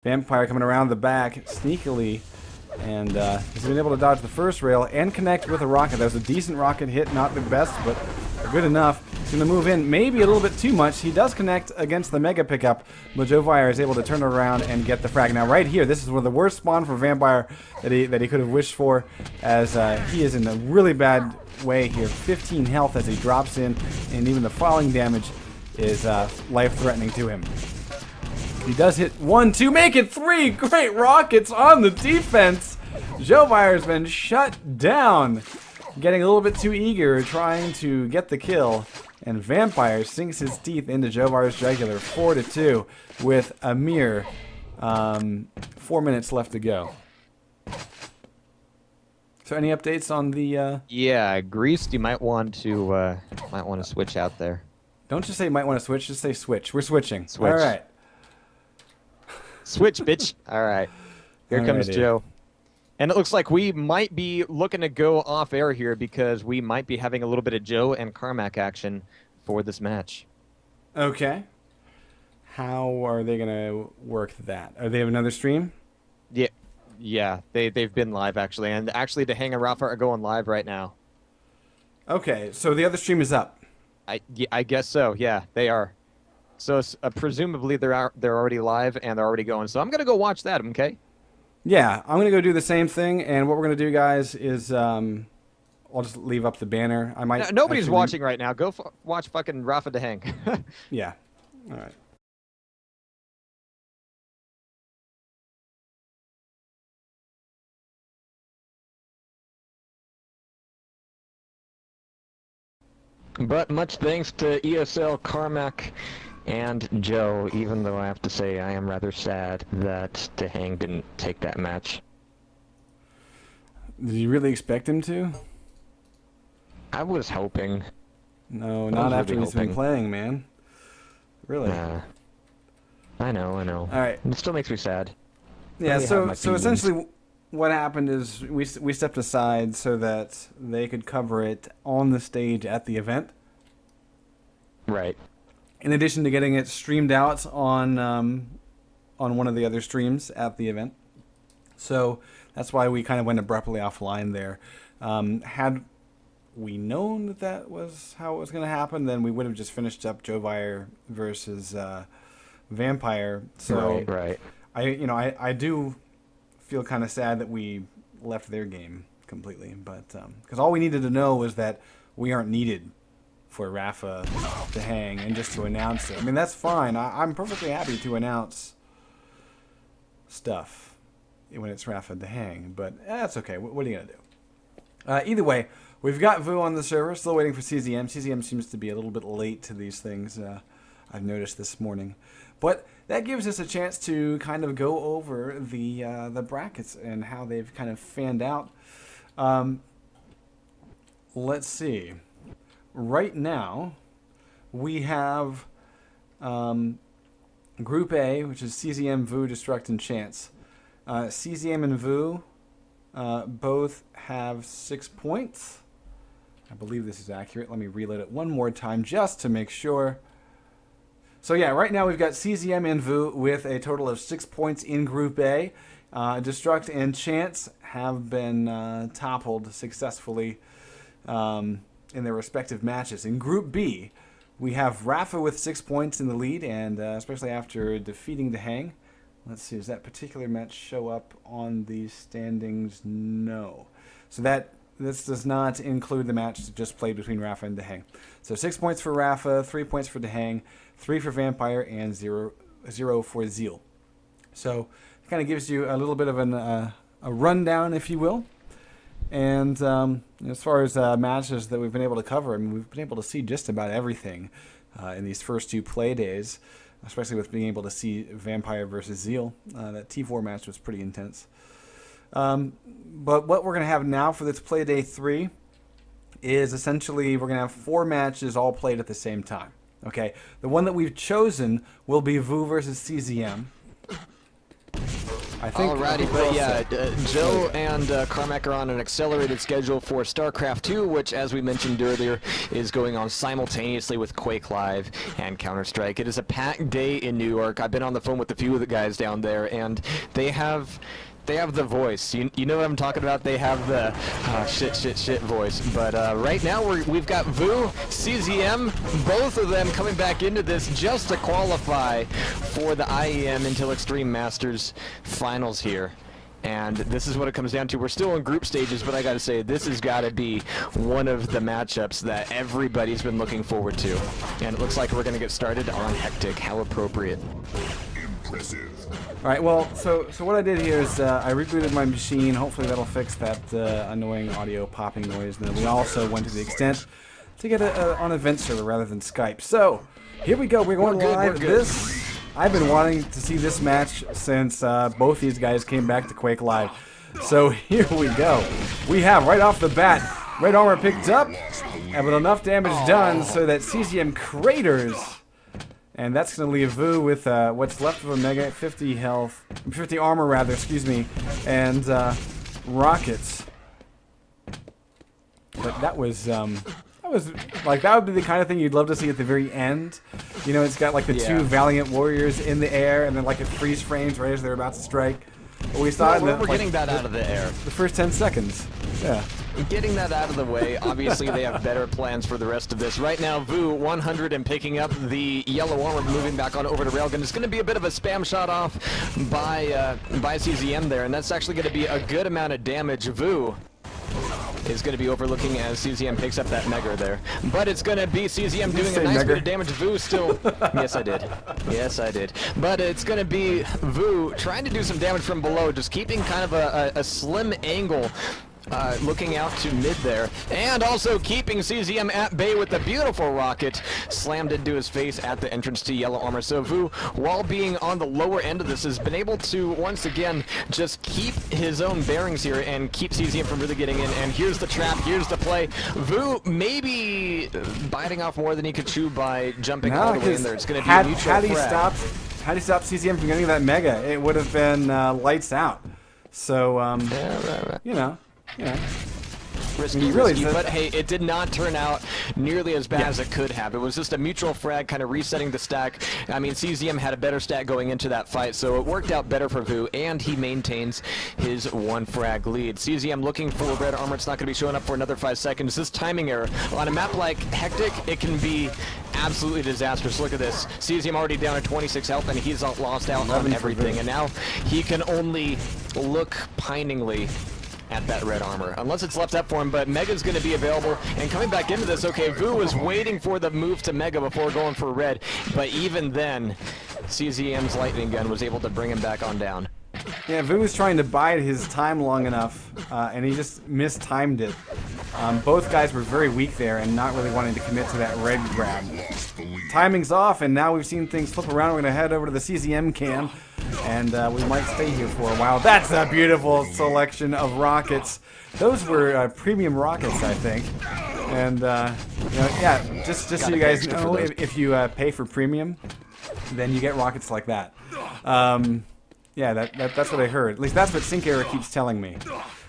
Vampire coming around the back sneakily, and he's been able to dodge the first rail and connect with a rocket. That was a decent rocket hit, not the best, but good enough. He's going to move in, maybe a little bit too much. He does connect against the mega pickup, but Jovire is able to turn around and get the frag. Now, right here, this is one of the worst spawn for Vampire that he could have wished for, as he is in a really bad way here. 15 health as he drops in, and even the falling damage is life-threatening to him. He does hit 1, 2, make it 3! Great rockets on the defense! Jovire's been shut down. Getting a little bit too eager, trying to get the kill. And Vampire sinks his teeth into Jovire's jugular, 4-2, with a mere 4 minutes left to go. So any updates on the... Yeah, Greased, you might want to switch out there. Don't just say you might want to switch, just say switch. We're switching. Switch. All right. Switch, bitch. All right. Here comes Joe. And it looks like we might be looking to go off air here because we might be having a little bit of Joe and Carmack action for this match. Okay. How are they going to work that? Are they have another stream? Yeah. They've been live, actually. And actually, Dehang and Rafa are going live right now. Okay, so the other stream is up. I guess so. Yeah, they are. So presumably they're already live and they're already going. So I'm gonna go watch that. Okay. Yeah, I'm gonna go do the same thing. And what we're gonna do, guys, is I'll just leave up the banner. I might. Nobody's watching right now. Go watch fucking Rafa Dehang. Yeah. All right. But much thanks to ESL, Carmack, and Joe, even though I have to say I am rather sad that Dehang didn't take that match. Did you really expect him to? I was hoping. No, not after he's been playing, man. Really? I know. All right. It still makes me sad. Yeah, so essentially what happened is we stepped aside so that they could cover it on the stage at the event. Right. In addition to getting it streamed out on one of the other streams at the event. So that's why we kind of went abruptly offline there. Had we known that that was how it was going to happen, then we would have just finished up Jovire versus Vampire. So right. I do feel kind of sad that we left their game completely, but because all we needed to know was that we aren't needed for Rafa to hang and just to announce it. I mean, that's fine. I'm perfectly happy to announce stuff when it's Rafa to hang, but that's okay. What are you gonna do? Either way, we've got Vu on the server, still waiting for CZM. CZM seems to be a little bit late to these things. I've noticed this morning. But that gives us a chance to kind of go over the brackets and how they've kind of fanned out. Let's see. Right now, we have Group A, which is CZM, Vu, Destruct, and Chance. CZM and Vu both have 6 points. I believe this is accurate. Let me reload it one more time just to make sure. So yeah, right now we've got CZM and Vu with a total of 6 points in Group A. Destruct and Chance have been toppled successfully in their respective matches. In Group B, we have Rafa with 6 points in the lead, and especially after defeating the Hang. Let's see, does that particular match show up on the standings? No. So this does not include the match that just played between Rafa and Dehang. So 6 points for Rafa, 3 points for Dehang, 3 for Vampire, and 0 for Zeal. So it kind of gives you a little bit of a rundown, if you will. And as far as matches that we've been able to cover, I mean, we've been able to see just about everything in these first two play days, especially with being able to see Vampire versus Zeal. That T4 match was pretty intense. But what we're going to have now for this play day 3 is essentially we're going to have 4 matches all played at the same time. Okay, the one that we've chosen will be Vu versus CZM. I think. Alrighty, but yeah, Joe and Carmack are on an accelerated schedule for StarCraft 2, which, as we mentioned earlier, is going on simultaneously with Quake Live and Counter-Strike. It is a packed day in New York. I've been on the phone with a few of the guys down there, and they have the voice. You know what I'm talking about? They have the shit voice. But right now we've got Vu, CZM, both of them coming back into this just to qualify for the IEM Intel Extreme Masters finals here. And this is what it comes down to. We're still in group stages, but I gotta say, this has gotta be one of the matchups that everybody's been looking forward to. And it looks like we're gonna get started on Hectic. How appropriate. Impressive. All right, well, so what I did here is I rebooted my machine. Hopefully that'll fix that annoying audio popping noise. And then we also went to the extent to get on event server rather than Skype. So here we go. We're going live. I've been wanting to see this match since both these guys came back to Quake Live. So here we go. We have right off the bat, Red Armor picked up, and with enough damage done so that CZM craters. And that's going to leave Vu with what's left of a Mega, 50 health, 50 armor rather, excuse me, and rockets. But that was like, that would be the kind of thing you'd love to see at the very end. You know, it's got like the two Valiant Warriors in the air, and then like it freeze frames right as they're about to strike. But we saw we're getting that out of the air. The first 10 seconds. Yeah. Getting that out of the way, obviously they have better plans for the rest of this. Right now, Vu 100 and picking up the yellow armor, moving back on over to Railgun. It's going to be a bit of a spam shot off by CZM there, and that's actually going to be a good amount of damage. Vu is going to be overlooking as CZM picks up that Mega there. But it's going to be CZM doing a nice bit of damage. Vu still... Yes, I did. Yes, I did. But it's going to be Vu trying to do some damage from below, just keeping kind of a slim angle. Looking out to mid there, and also keeping CZM at bay with the beautiful rocket slammed into his face at the entrance to yellow armor. So Vu, while being on the lower end of this, has been able to once again just keep his own bearings here and keep CZM from really getting in. And here's the trap, here's the play. Vu maybe biting off more than he could chew by jumping all the way in there. It's going to be a mutual had he stopped CZM from getting that Mega, it would have been lights out. So you know. Yeah. Risky, but hey, it did not turn out nearly as bad as it could have. It was just a mutual frag, kind of resetting the stack. I mean, CZM had a better stat going into that fight, so it worked out better for Vu, and he maintains his 1 frag lead. CZM looking for red armor. It's not going to be showing up for another 5 seconds. This timing error on a map like Hectic, it can be absolutely disastrous. Look at this. CZM already down at 26 health, and he's lost out on everything, and now he can only look piningly at that red armor, unless it's left up for him. But Mega's going to be available, and coming back into this, okay, Vu was waiting for the move to Mega before going for red, but even then, CZM's lightning gun was able to bring him back on down. Yeah, Vu was trying to bide his time long enough, and he just mistimed it. Both guys were very weak there and not really wanting to commit to that red grab. Timing's off, and now we've seen things flip around. We're going to head over to the CZM cam, and we might stay here for a while. That's a beautiful selection of rockets. Those were premium rockets, I think. And, you know, yeah, just so you guys know, if you pay for premium, then you get rockets like that. Yeah, that's what I heard. At least that's what Sync Error keeps telling me.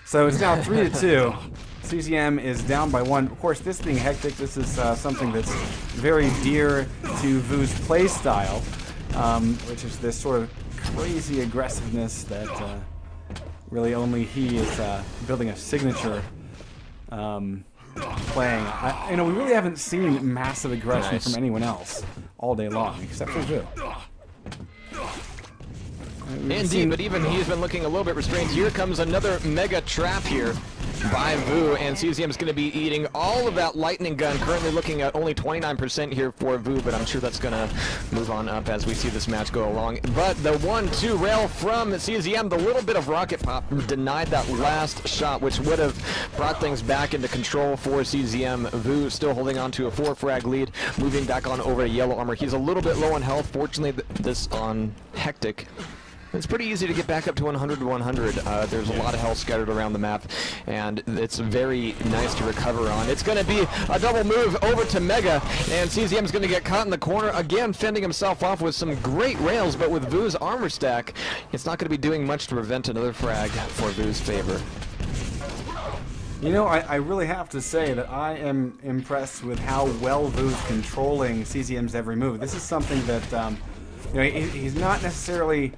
So it's now 3-2. CZM is down by 1. Of course, this being Hectic, this is something that's very dear to Vu's play style, which is this sort of crazy aggressiveness that really only he is building a signature playing. You know, we really haven't seen massive aggression from anyone else all day long, except for Vu. Indeed, but even he's been looking a little bit restrained. Here comes another mega trap here by Vu, and CZM is going to be eating all of that lightning gun. Currently looking at only 29% here for Vu, but I'm sure that's going to move on up as we see this match go along. But the 1-2 rail from CZM, the little bit of rocket pop denied that last shot, which would have brought things back into control for CZM. Vu still holding on to a 4 frag lead, moving back on over to yellow armor. He's a little bit low on health. Fortunately, this on Hectic. It's pretty easy to get back up to 100 to 100. There's a lot of health scattered around the map, and it's very nice to recover on. It's going to be a double move over to Mega, and CZM's going to get caught in the corner, again fending himself off with some great rails, but with Vu's armor stack, it's not going to be doing much to prevent another frag for Vu's favor. You know, I really have to say that I am impressed with how well Vu's controlling CZM's every move. This is something that, you know, he's not necessarily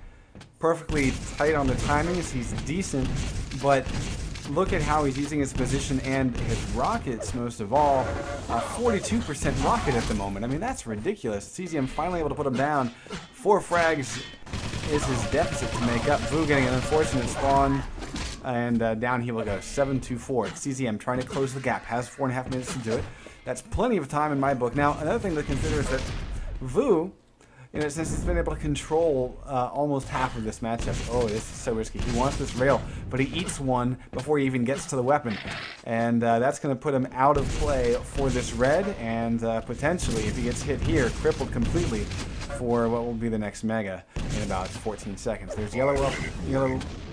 perfectly tight on the timings. He's decent, but look at how he's using his position and his rockets most of all. 42% rocket at the moment. I mean, that's ridiculous. CZM finally able to put him down. 4 frags is his deficit to make up. Vu getting an unfortunate spawn, and down he will go. 7-2-4. CZM trying to close the gap. Has 4.5 minutes to do it. That's plenty of time in my book. Now, another thing to consider is that Vu, you know, since he's been able to control almost half of this matchup. Oh, this is so risky. He wants this rail, but he eats one before he even gets to the weapon. And that's going to put him out of play for this red, and potentially, if he gets hit here, crippled completely for what will be the next Mega in about 14 seconds. There's yellow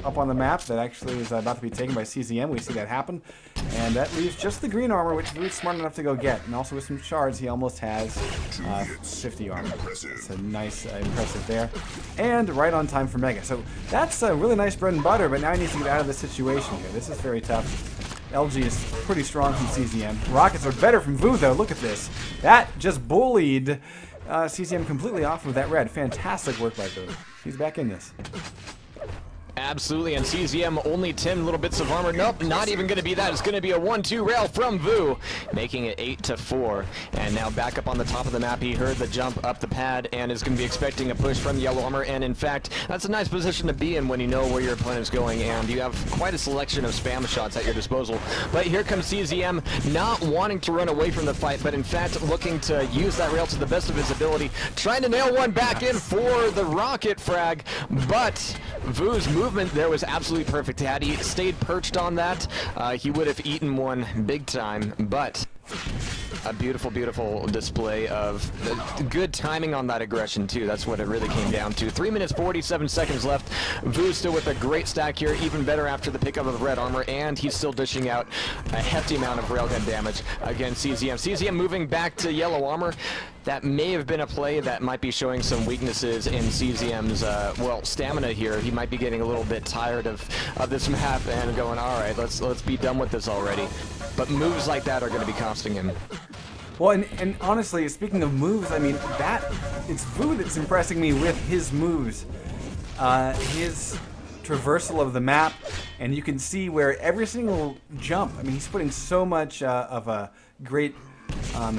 up on the map that actually is about to be taken by CZM. We see that happen. And that leaves just the green armor, which Vu's smart enough to go get. And also with some shards, he almost has 50 armor. It's a nice, impressive there. And right on time for Mega. So that's a really nice bread and butter, but now he needs to get out of this situation here. This is very tough. LG is pretty strong from CZM. Rockets are better from Vu, though. Look at this. That just bullied CZM completely off of that red. Fantastic work by Vu. He's back in this. Absolutely, and CZM only 10 little bits of armor. Nope, not even going to be that. It's going to be a 1-2 rail from Vu, making it 8-4. And now back up on the top of the map, he heard the jump up the pad and is going to be expecting a push from yellow armor. And in fact, that's a nice position to be in when you know where your opponent's going, and you have quite a selection of spam shots at your disposal. But here comes CZM, not wanting to run away from the fight, but in fact looking to use that rail to the best of his ability, trying to nail one back in for the rocket frag, but Vu's movement there was absolutely perfect. Had he stayed perched on that, he would have eaten one big time, but a beautiful, beautiful display of good timing on that aggression, too. That's what it really came down to. 3 minutes, 47 seconds left. Vu still with a great stack here, even better after the pickup of the red armor, and he's still dishing out a hefty amount of railgun damage against CZM. CZM moving back to yellow armor. That may have been a play that might be showing some weaknesses in CZM's, well, stamina here. He might be getting a little bit tired of this map and going, all right, let's be done with this already. But moves like that are going to be costing him. Well, and honestly, speaking of moves, I mean, it's Vu that's impressing me with his moves. His traversal of the map, and you can see where every single jump, I mean, he's putting so much of a great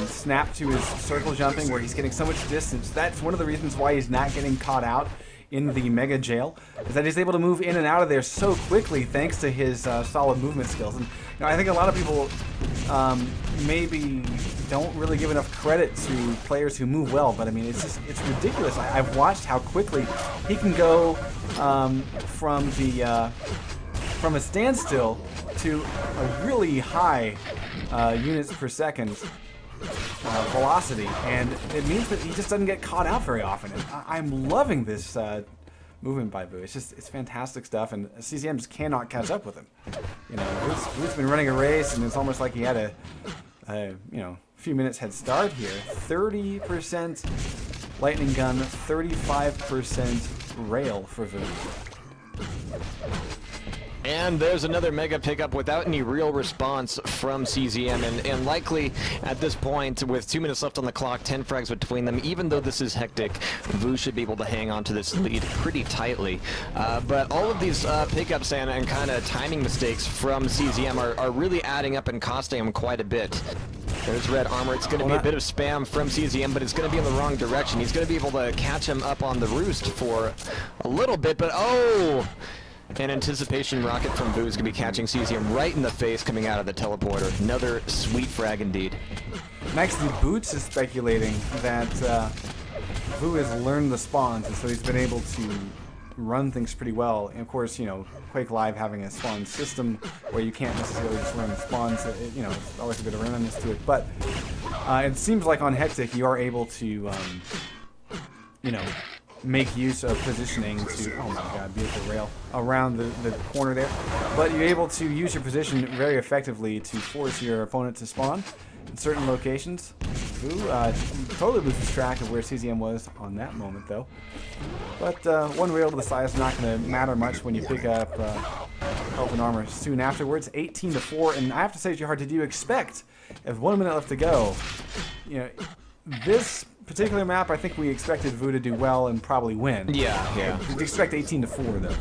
snap to his circle jumping, where he's getting so much distance. That's one of the reasons why he's not getting caught out in the Mega Jail, is that he's able to move in and out of there so quickly thanks to his solid movement skills. And you know, I think a lot of people maybe don't really give enough credit to players who move well, but I mean, it's ridiculous. I've watched how quickly he can go from a standstill to a really high units per second velocity, and it means that he just doesn't get caught out very often. And I'm loving this movement by Vu. It's fantastic stuff, and CZM just cannot catch up with him. You know, Vu's been running a race, and it's almost like he had a few minutes head start here. 30% lightning gun, 35% rail for Vu. And there's another Mega pickup without any real response from CZM, and likely at this point, with 2 minutes left on the clock, 10 frags between them, even though this is hectic, Vu should be able to hang on to this lead pretty tightly. But all of these pickups and kind of timing mistakes from CZM are really adding up and costing him quite a bit. There's red armor. It's going to be a bit of spam from CZM, but it's going to be in the wrong direction. He's going to be able to catch him up on the roost for a little bit, but oh! An anticipation rocket from Vu is going to be catching CZM right in the face coming out of the teleporter. Another sweet frag indeed. And actually, Boots is speculating that Vu has learned the spawns, and so he's been able to run things pretty well. And of course, you know, Quake Live having a spawn system where you can't necessarily just run spawns, you know, it's always a bit of randomness to it. But it seems like on Hectic you are able to, you know, make use of positioning to, oh my god, beautiful rail, around the corner there. But you're able to use your position very effectively to force your opponent to spawn in certain locations. Vu totally loses track of where CZM was on that moment, though. But one rail to the side is not going to matter much when you pick up health and armor soon afterwards. 18-4, and I have to say, Jihad, did you expect, if 1 minute left to go, you know, this particular map, I think we expected Vu to do well and probably win. Yeah, yeah. We expect 18-4, though.